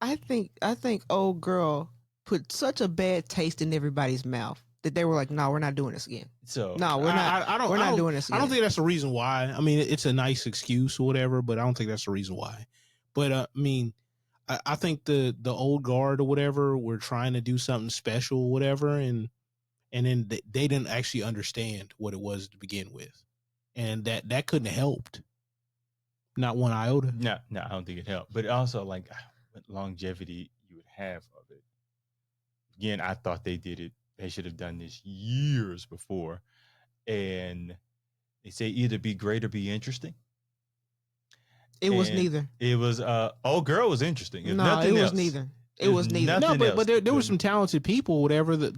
I think old girl put such a bad taste in everybody's mouth that they were like, "No, we're not doing this again." So no, we're not. We're not doing this again. I don't think that's the reason why. I mean, it's a nice excuse or whatever, but I don't think that's the reason why. But I mean, I think the old guard or whatever were trying to do something special, or whatever, and then they didn't actually understand what it was to begin with. and that couldn't have helped. Not one iota. No, I don't think it helped. But also, like, what longevity you would have of it. Again, I thought they did it. They should have done this years before. And they say either be great or be interesting. It was neither. It was Old Girl was interesting. No, it was neither. It was neither. No, but there were some talented people, whatever. The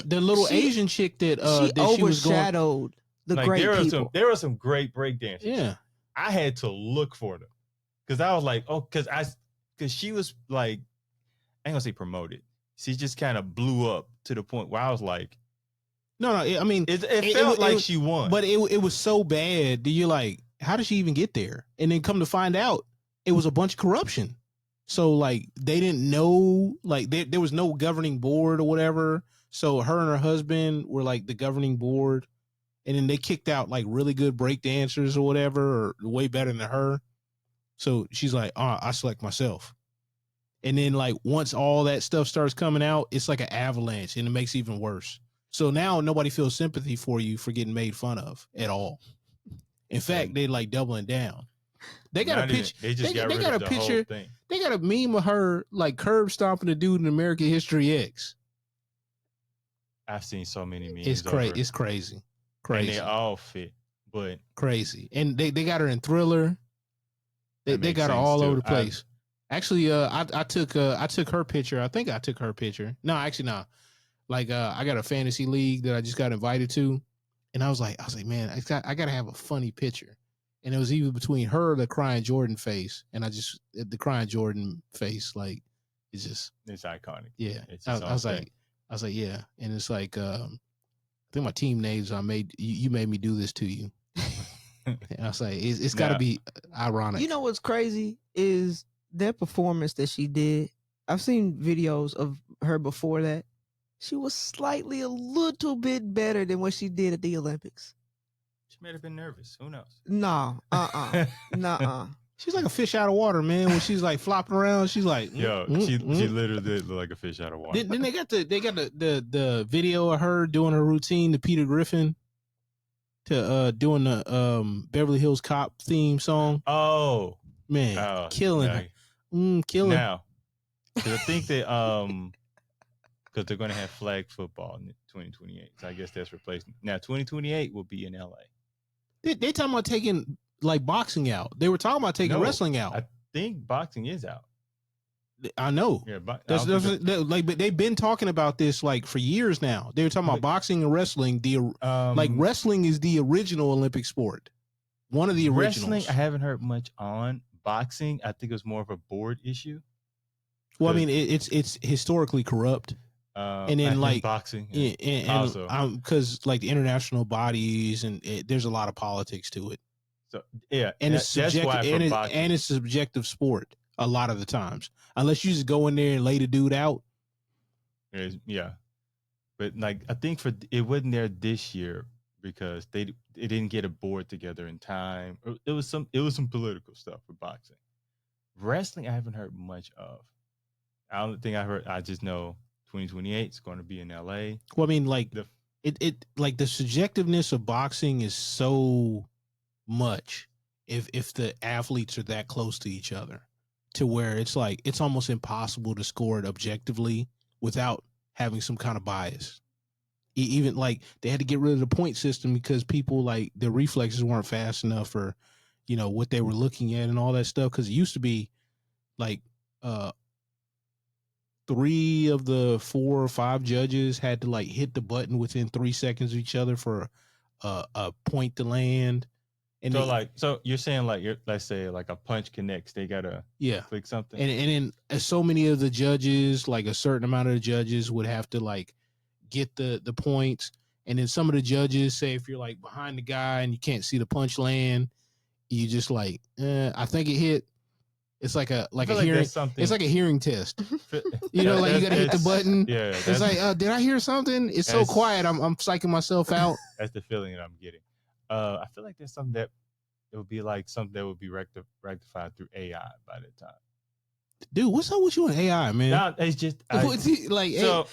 little Asian chick that she overshadowed the like, great people. There were some great breakdancers. Yeah, I had to look for them because I was like, oh, because she was like, I ain't gonna say promoted. She just kind of blew up to the point where I was like, no. I mean, it felt like she won, but it was so bad that you're like, how did she even get there? And then come to find out, it was a bunch of corruption. So like they didn't know, like there was no governing board or whatever. So her and her husband were like the governing board, and then they kicked out like really good break dancers or whatever, or way better than her. So she's like, I select myself. And then like once all that stuff starts coming out, it's like an avalanche, and it makes it even worse. So now nobody feels sympathy for you for getting made fun of at all. In fact, they like doubling down. They got a picture. They got a picture. They got a meme of her like curb stomping a dude in American History X. I've seen so many memes. It's crazy. It's crazy. And they all fit, but crazy. And they got her in Thriller. They got her all over the place. Actually, I took her picture. I think I took her picture. No, actually, no. Like, I got a fantasy league that I just got invited to, and I was like, man, I gotta have a funny picture. And it was even between her, the crying Jordan face, and the crying Jordan face, like, it's iconic. Yeah, I was like, yeah, and it's like, I think my team names you made me do this to you. And I was like, it's got to be ironic. You know what's crazy is that performance that she did. I've seen videos of her before that. She was a little bit better than what she did at the Olympics. She might have been nervous. Who knows? No, nuh-uh. She's like a fish out of water, man. When she's like flopping around, she's like, she literally did look like a fish out of water. Then they got the video of her doing her routine to Peter Griffin, to doing the Beverly Hills Cop theme song. Oh man, killing her. Killing. Now, because I think they because they're going to have flag football in 2028, so I guess that's replacing. Now 2028 will be in LA. They talking about taking like boxing out. They were talking about taking wrestling out. I think boxing is out. I know. Yeah, but they've been talking about this like for years now. They were talking about boxing and wrestling. Like wrestling is the original Olympic sport. One of the originals. Wrestling, I haven't heard much on. Boxing, I think it was more of a board issue. Well, I mean, it's historically corrupt. And then like boxing, and because like the international bodies and there's a lot of politics to it. So yeah, and it's subjective, and it's a subjective sport a lot of the times, unless you just go in there and lay the dude out. Yeah, but like I think it wasn't there this year because they didn't get a board together in time. It was some political stuff for boxing. Wrestling, I haven't heard much of. I don't think I heard. I just know 2028 is going to be in LA. Well, I mean, like it like the subjectiveness of boxing is so much if the athletes are that close to each other, to where it's like it's almost impossible to score it objectively without having some kind of bias. Even like they had to get rid of the point system because people like their reflexes weren't fast enough, or what they were looking at and all that stuff. Because it used to be like 3 of the 4 or 5 judges had to like hit the button within 3 seconds of each other for a point to land. And so you're saying like let's say like a punch connects, they gotta click something, and then so many of the judges, like a certain amount of the judges would have to like get the points, and then some of the judges say if you're like behind the guy and you can't see the punch land, you just like I think it hit. It's like a hearing. It's like a hearing test. Like you gotta hit the button. Yeah, it's like did I hear something? It's so quiet. I'm psyching myself out. That's the feeling that I'm getting. I feel like there's something that it would be like something that would be rectified through AI by that time. Dude, what's up with you and AI, man? No, it's just like so.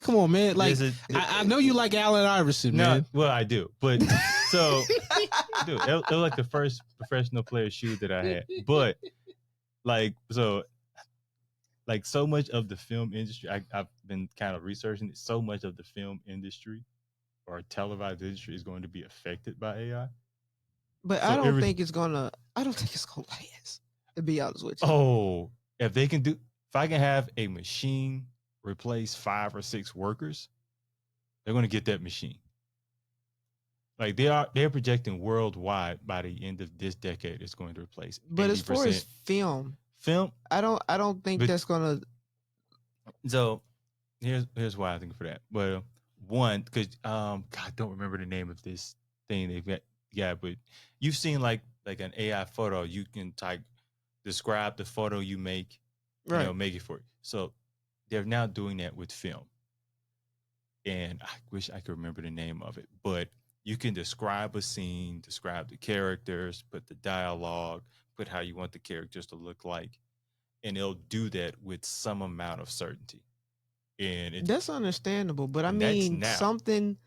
Come on, man. Like I know you like Allen Iverson, man. Well, I do, but so Dude, it was like the first professional player shoe that I had. But so much of the film industry, I've been kind of researching it. So much of the film industry or televised industry is going to be affected by AI. But So I don't think it's gonna last. To be honest with you. Oh, if I can have a machine replace 5 or 6 workers, they're going to get that machine. Like they're projecting worldwide by the end of this decade, it's going to replace. But 80%. as far as film, I don't think that's gonna. So here's why I think for that. Well, one, because God, I don't remember the name of this thing they've got. Yeah, but you've seen like an AI photo. You can describe the photo you make, Right. make it for you. So they're now doing that with film. And I wish I could remember the name of it, but you can describe a scene, describe the characters, put the dialogue, put how you want the characters to look like, and it'll do that with some amount of certainty. And that's understandable, but I and mean that's now. something.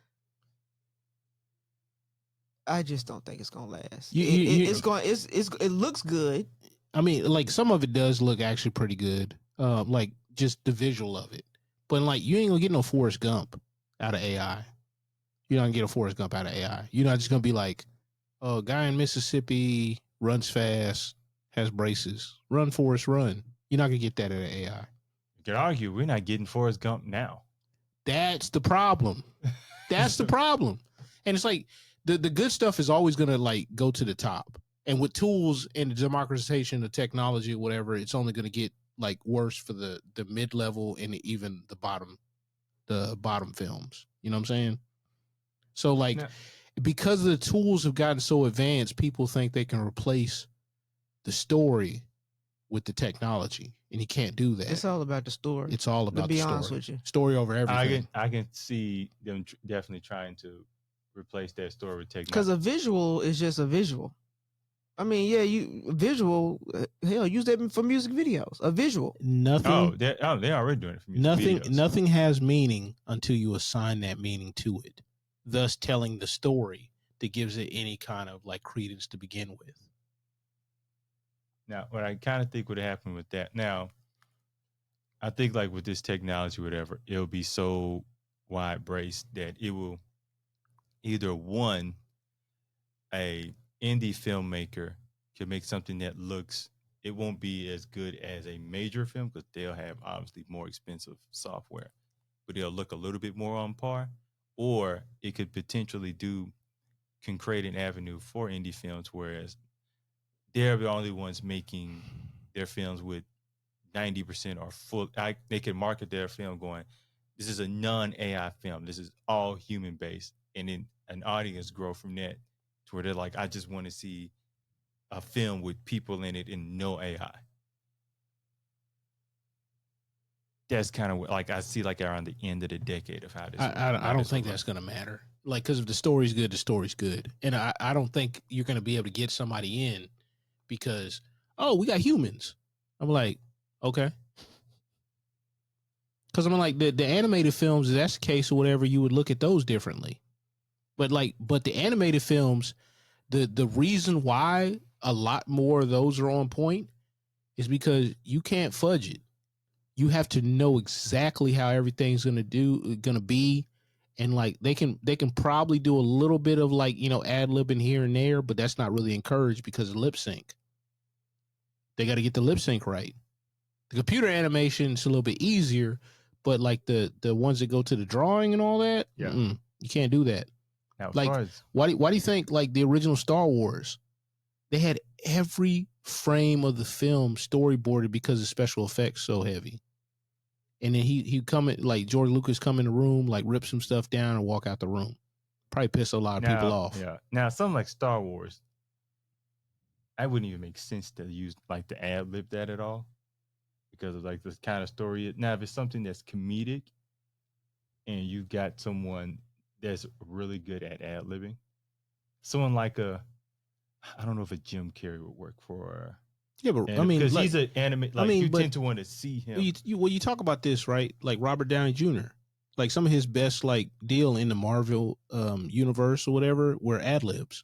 I just don't think it's gonna last. It looks good. I mean, like some of it does look actually pretty good. Like just the visual of it. But like you ain't gonna get no Forrest Gump out of AI. You're not gonna get a Forrest Gump out of AI. You're not just gonna be like, oh, guy in Mississippi runs fast, has braces. Run, Forrest, run. You're not gonna get that out of AI. You could argue we're not getting Forrest Gump now. That's the problem. That's the problem. And it's like the good stuff is always gonna like go to the top. And with tools and the democratization of technology or whatever, it's only gonna get like worse for the mid-level and even the bottom films. You know what I'm saying? So like because the tools have gotten so advanced, people think they can replace the story with the technology, and you can't do that. It's all about the story. It's all about the story. To be honest with you, story over everything. I can see them definitely trying to replace that story with technology. Because a visual is just a visual. I mean, yeah, visual. Hell, use that for music videos. A visual. Nothing. They're already doing it for music videos. Nothing has meaning until you assign that meaning to it, thus telling the story that gives it any kind of like credence to begin with. Now, what I kind of think would happen with that. Now, I think like with this technology, whatever, it'll be so wide braced that it will either one, a indie filmmaker can make something that it won't be as good as a major film because they'll have obviously more expensive software, but it'll look a little bit more on par. Or it could potentially can create an avenue for indie films, whereas they're the only ones making their films with 90% or full. They can market their film going, this is a non-AI film. This is all human based. And then an audience grow from that to where they're like, I just want to see a film with people in it and no AI. That's kind of like I see like around the end of the decade of how this. I don't think that's going to matter. Like, because if the story's good, the story's good. And I don't think you're going to be able to get somebody in because, oh, we got humans. I'm like, okay. Because I'm like, the animated films, if that's the case or whatever, you would look at those differently. But the animated films, the reason why a lot more of those are on point is because you can't fudge it. You have to know exactly how everything's gonna be, and like they can probably do a little bit of like ad-libbing here and there, but that's not really encouraged because of lip sync. They got to get the lip sync right. The computer animation is a little bit easier, but like the ones that go to the drawing and all that, you can't do that. Now, like why do you think like the original Star Wars, they had every frame of the film storyboarded because the special effects so heavy. And then he come in, like George Lucas come in the room, like rip some stuff down and walk out the room. Probably piss a lot of people off. Yeah. Now, something like Star Wars, I wouldn't even make sense to use like the ad lib that at all because of like this kind of story. Now, if it's something that's comedic and you got someone that's really good at ad libbing, someone like I don't know if a Jim Carrey would work for. Yeah, but I mean, because like, he's an anime. Like, you tend to want to see him. You talk about this, right? Like Robert Downey Jr. Like some of his best like deal in the Marvel universe or whatever were ad libs.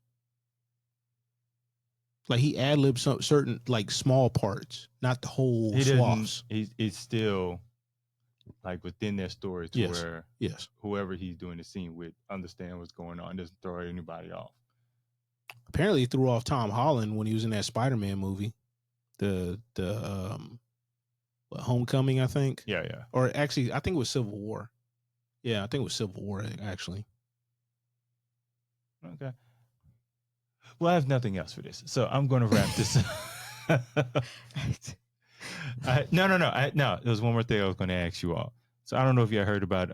Like he ad-libbed some certain like small parts, not the whole He swaths. doesn't. It's still like within their story to where whoever he's doing the scene with understand what's going on, doesn't throw anybody off. Apparently, he threw off Tom Holland when he was in that Spider-Man movie, the Homecoming, I think. Yeah. Or actually, I think it was Civil War. Yeah, I think it was Civil War actually. Okay. Well, I have nothing else for this, so I'm going to wrap this up. No. There was one more thing I was going to ask you all. So I don't know if you heard about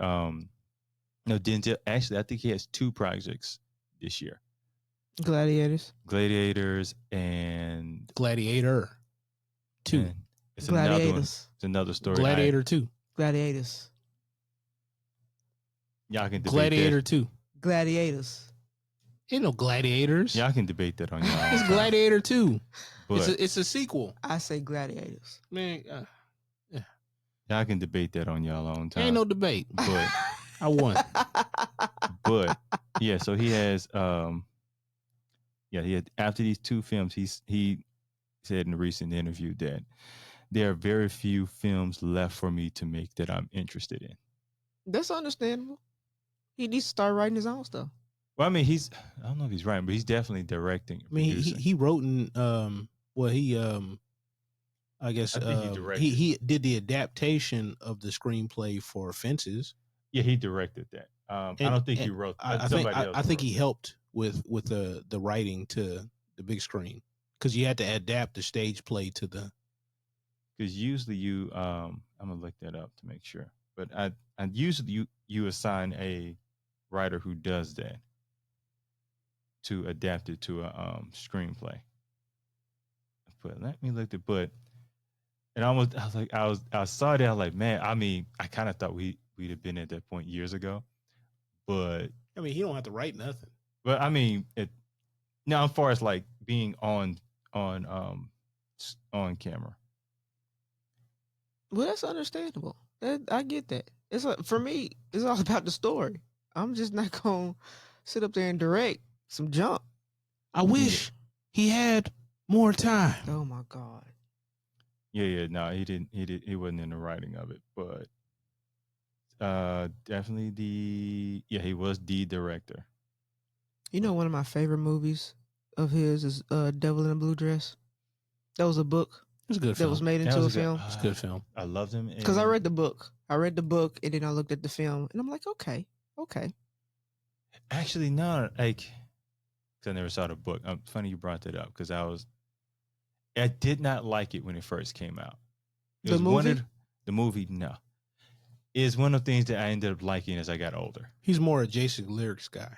Denzel. Actually, I think he has 2 projects this year. Gladiators and Gladiator 2. And it's Gladiators. Another one. It's another story. Gladiator 2. Gladiators. Y'all can debate Gladiator that. 2. Gladiators. Ain't no gladiators. Y'all can debate that on y'all. It's Gladiator 2. But It's a sequel. I say gladiators. Man, y'all can debate that on y'all own time. ain't no debate. But I won. but yeah, so he has he had, after these 2 films, he said in a recent interview that there are very few films left for me to make that I'm interested in. That's understandable. He needs to start writing his own stuff. Well, I mean, I don't know if he's writing, but he's definitely directing. I mean, he wrote in I guess I think he directed. he did the adaptation of the screenplay for Fences. Yeah, he directed that. I don't think he wrote. I think he helped with the writing to the big screen because you had to adapt the stage play to the. Because usually I'm gonna look that up to make sure, but I usually you assign a writer who does that to adapt it to a screenplay. But let me look at and I saw that I was like, man, I mean, I kind of thought we'd have been at that point years ago, but I mean, he don't have to write nothing. But I mean, now as far as like being on camera. Well, that's understandable. I get that. For me, it's all about the story. I'm just not gonna sit up there and direct some junk. I wish he had more time. Oh my God. Yeah. No, he didn't. He wasn't in the writing of it, but definitely he was the director. You know, one of my favorite movies of his is Devil in a Blue Dress. That was a book. It was a good film. That was made into a film. It's a good film. I loved him because I read the book. And then I looked at the film, and I'm like, okay. Actually, no, like, because I never saw the book. Funny you brought that up because I did not like it when it first came out. The movie? The movie, no. It's one of the things that I ended up liking as I got older. He's more a Jason Lyrics guy.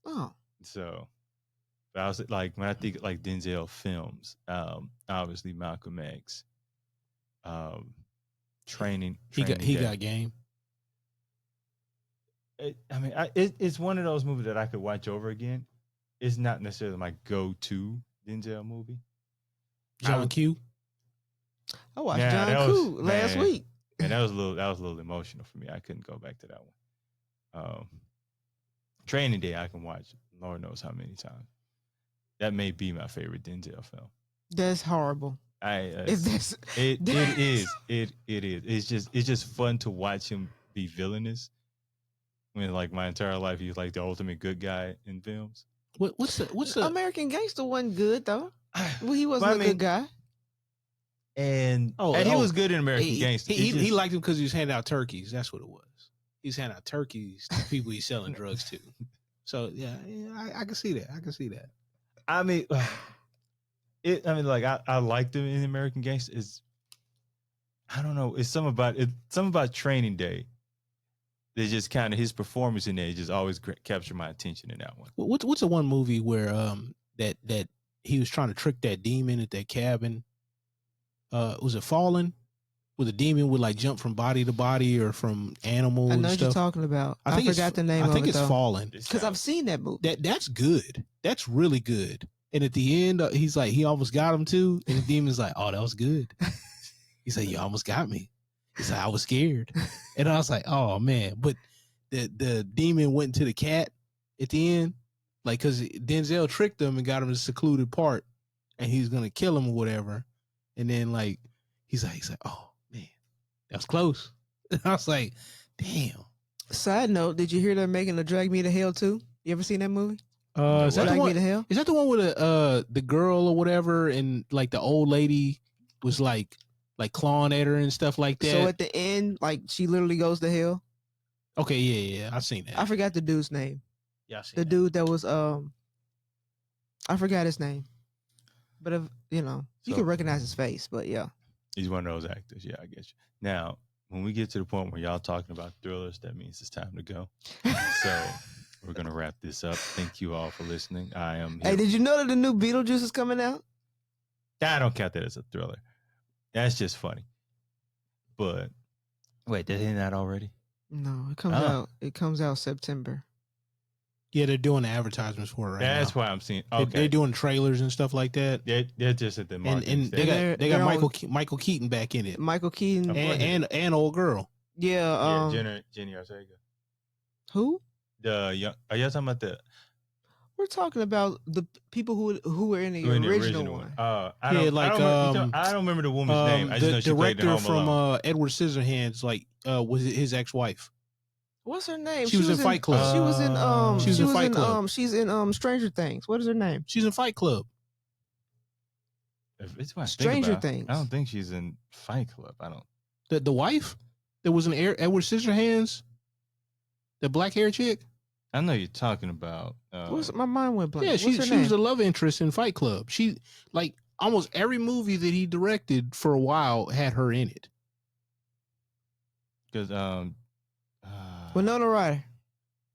Oh. So, but I was like, when I think like Denzel films, obviously Malcolm X, Training. He got game. It's one of those movies that I could watch over again. It's not necessarily my go-to Denzel movie. John Q. I watched John Q last week. And that was a little emotional for me. I couldn't go back to that one. Training Day I can watch Lord knows how many times. That may be my favorite Denzel film. That's horrible. It is. It's just fun to watch him be villainous. When like my entire life he was like the ultimate good guy in films. What's the American Gangster wasn't good though. Well, he wasn't a good guy. And he was good in American Gangster. He liked him because he was handing out turkeys. That's what it was. He's handing out turkeys to people he's selling drugs to. So yeah, I can see that. I mean, I liked him in American Gangster. I don't know. It's something about Training Day. They just kind of his performance in there just always captured my attention in that one. What's the one movie where that he was trying to trick that demon at that cabin? Was it Fallen? Where the demon would like jump from body to body or from animal? I know and what you're stuff? talking about. I forgot the name of it. I think it's Fallen because I've seen that movie. That's good. That's really good. And at the end, he's like, he almost got him too. And the demon's like, oh, that was good. He's like, you almost got me. He's like, I was scared. And I was like, oh man. But the demon went into the cat at the end, like, because Denzel tricked him and got him in a secluded part and he's gonna kill him or whatever. And then like he's like, oh man, that was close. I was like, damn. Side note, did you hear they're making a Drag Me to Hell too? You ever seen that movie? Is that the Drag one? Me to Hell? Is that the one with the girl or whatever, and like the old lady was like clawing at her and stuff like that? So at the end, like she literally goes to hell. Okay, yeah, I've seen that. I forgot the dude's name. Yeah, I seen The that. dude that was I forgot his name, but if you can recognize his face. But yeah, he's one of those actors. Yeah, I get you. Now, when we get to the point where y'all talking about thrillers, that means it's time to go. So we're gonna wrap this up. Thank you all for listening. I am. Hey, did you know that the new Beetlejuice is coming out? I don't count that as a thriller. That's just funny. But wait, did he not already? No, it comes out. It comes out September. Yeah, they're doing the advertisements for it right now. That's why I'm seeing. Okay, they're doing trailers and stuff like that. They're just at the market. And they got Michael Keaton back in it. Michael Keaton and old girl. Yeah. Jenny Ortega. Who? Are y'all talking about the? We're talking about the people who were in the original one. I don't remember the woman's name. I just know she played in Home Alone. From Edward Scissorhands, was his ex-wife. What's her name? She was in Fight Club. She was in Fight Club. She's in Stranger Things. What is her name? She's in Fight Club. Stranger Things. I don't think she's in Fight Club. I don't. The wife that was in Edward Scissorhands, the black hair chick. I know you're talking about. My mind went blank. Yeah, she was the love interest in Fight Club. She almost every movie that he directed for a while had her in it. Because Winona Ryder.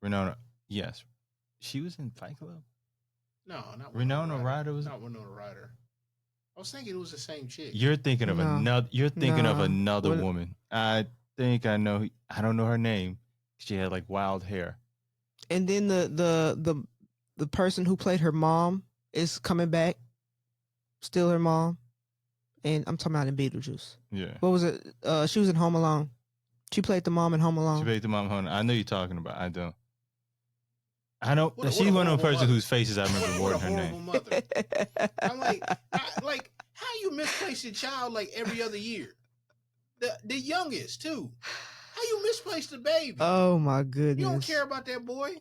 Winona, yes, she was in Fight Club. No, not Winona Ryder was not Winona Ryder. I was thinking it was the same chick. You're thinking of another. You're thinking of another woman. I think I know. I don't know her name. She had like wild hair. And then the person who played her mom is coming back. Still her mom. And I'm talking about in Beetlejuice. Yeah. What was it? She was in Home Alone. She played the mom in Home Alone. She played the mom in Home Alone. I know you're talking about. I don't. She's one of the person whose faces I remember more than her name. Mother. I'm like, how you misplace your child like every other year? The youngest too. How you misplace the baby? Oh my goodness! You don't care about that boy.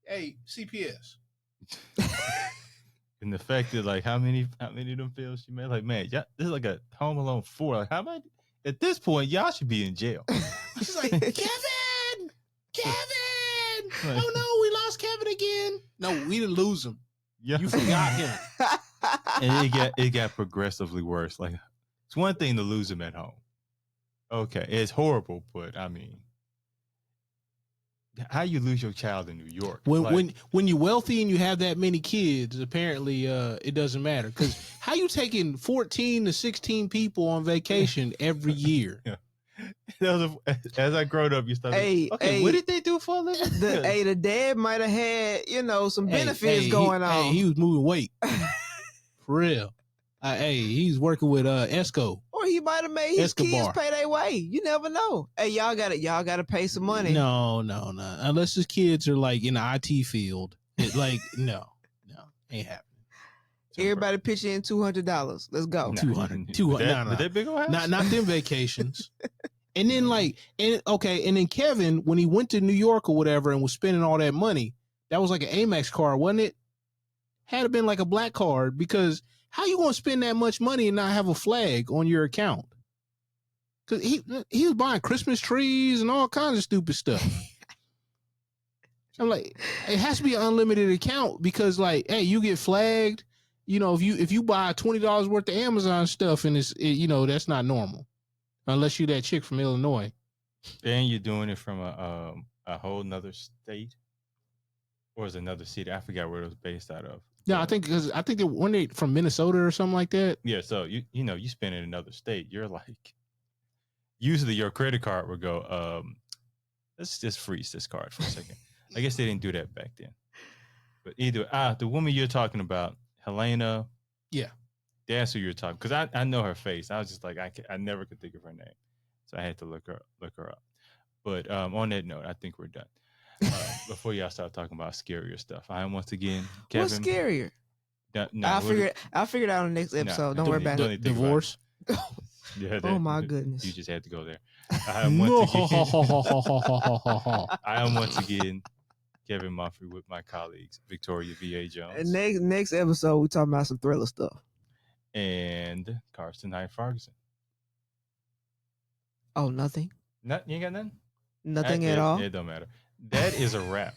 Hey, CPS. And the fact that like how many of them films she made, like man, this is like a Home Alone 4. Like how many? At this point, y'all should be in jail. She's like, Kevin. Like, oh no, we lost Kevin again. No, we didn't lose him. Yeah. You forgot him. And it got progressively worse. Like it's one thing to lose him at home. Okay, it's horrible, but I mean, how you lose your child in New York? When you're wealthy and you have that many kids, apparently it doesn't matter. Because how you taking 14 to 16 people on vacation every year? Yeah. As I growed up, you started. What did they do for a living? The dad might have had some benefits going on. He was moving weight for real. He's working with Esco. Or he might have made his kids pay their way. You never know. Hey, y'all gotta pay some money. No. Unless his kids are like in the IT field. No, ain't happening. Everybody pitch in $200. Let's go. 200. With that big old house? Not them vacations. And then and then Kevin, when he went to New York or whatever and was spending all that money, that was like an Amex card, wasn't it? Had it been like a black card, because how you gonna spend that much money and not have a flag on your account? Because he was buying Christmas trees and all kinds of stupid stuff. I'm like, it has to be an unlimited account because you get flagged. If you buy $20 worth of Amazon stuff and that's not normal, unless you're that chick from Illinois. And you're doing it from a whole nother state, or is it another city? I forgot where it was based out of. Yeah, I think they when they from Minnesota or something like that. Yeah, so you spend in another state, you're like, usually your credit card would go, let's just freeze this card for a second. I guess they didn't do that back then. But either the woman you're talking about, Helena. Yeah. That's who you're talking, because I know her face. I was just like, I never could think of her name, so I had to look her up. But on that note, I think we're done. Before y'all start talking about scarier stuff, I am once again Kevin. What's scarier? I'll figure it out in the next episode. Don't worry about it. Divorce. Yeah, Oh my goodness. You just had to go there. I am once again Kevin Muffrey with my colleagues Victoria V.A. Jones. And next episode we talking about some thriller stuff. And Karsten Hyde Ferguson. Oh, nothing. You ain't got nothing? Nothing at all. It don't matter. That is a wrap